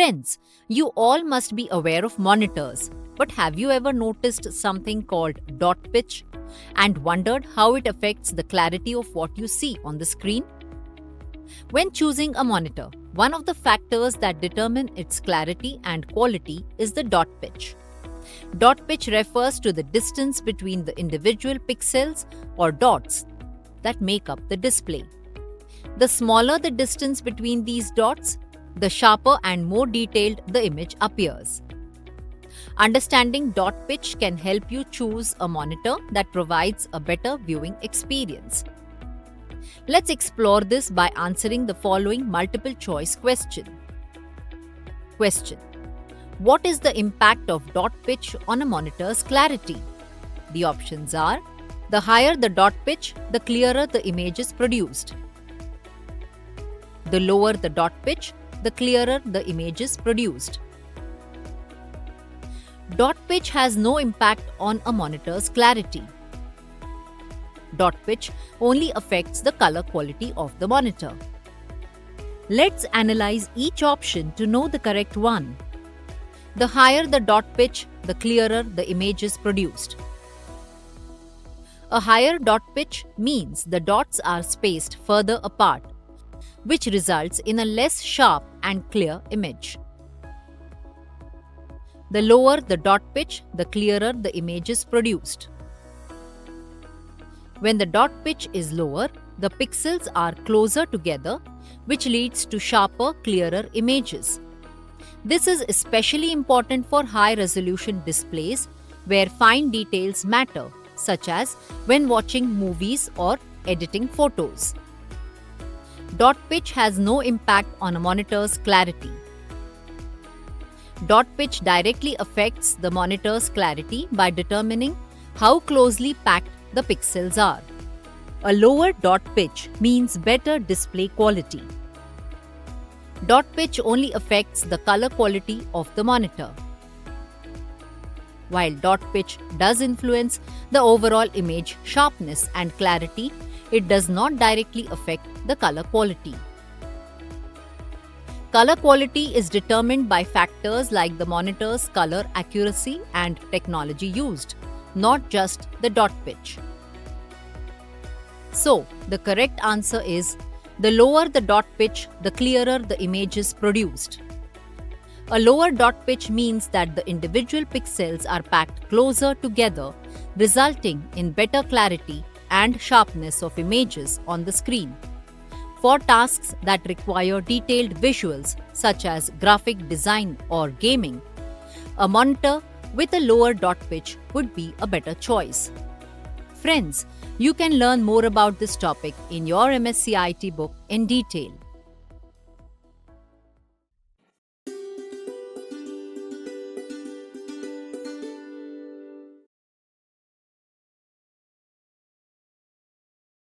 Friends, you all must be aware of monitors, but have you ever noticed something called dot pitch and wondered how it affects the clarity of what you see on the screen? When choosing a monitor, one of the factors that determine its clarity and quality is the dot pitch. Dot pitch refers to the distance between the individual pixels or dots that make up the display. The smaller the distance between these dots, the sharper and more detailed the image appears. Understanding dot pitch can help you choose a monitor that provides a better viewing experience. Let's explore this by answering the following multiple choice question. Question: what is the impact of dot pitch on a monitor's clarity? The options are: the higher the dot pitch, the clearer the image is produced. The lower the dot pitch, the clearer the image is produced. Dot pitch has no impact on a monitor's clarity. Dot pitch only affects the color quality of the monitor. Let's analyze each option to know the correct one. The higher the dot pitch, the clearer the image is produced. A higher dot pitch means the dots are spaced further apart, which results in a less sharp and clear image. The lower the dot pitch, the clearer the image is produced. When the dot pitch is lower, the pixels are closer together, which leads to sharper, clearer images. This is especially important for high-resolution displays where fine details matter, such as when watching movies or editing photos. Dot pitch has no impact on a monitor's clarity. Dot pitch directly affects the monitor's clarity by determining how closely packed the pixels are. A lower dot pitch means better display quality. Dot pitch only affects the color quality of the monitor. While dot pitch does influence the overall image sharpness and clarity, it does not directly affect the color quality. Color quality is determined by factors like the monitor's color accuracy and technology used, not just the dot pitch. So, the correct answer is: the lower the dot pitch, the clearer the image is produced. A lower dot pitch means that the individual pixels are packed closer together, resulting in better clarity and sharpness of images on the screen. For tasks that require detailed visuals, such as graphic design or gaming, a monitor with a lower dot pitch would be a better choice. Friends, you can learn more about this topic in your MSc IT book in detail.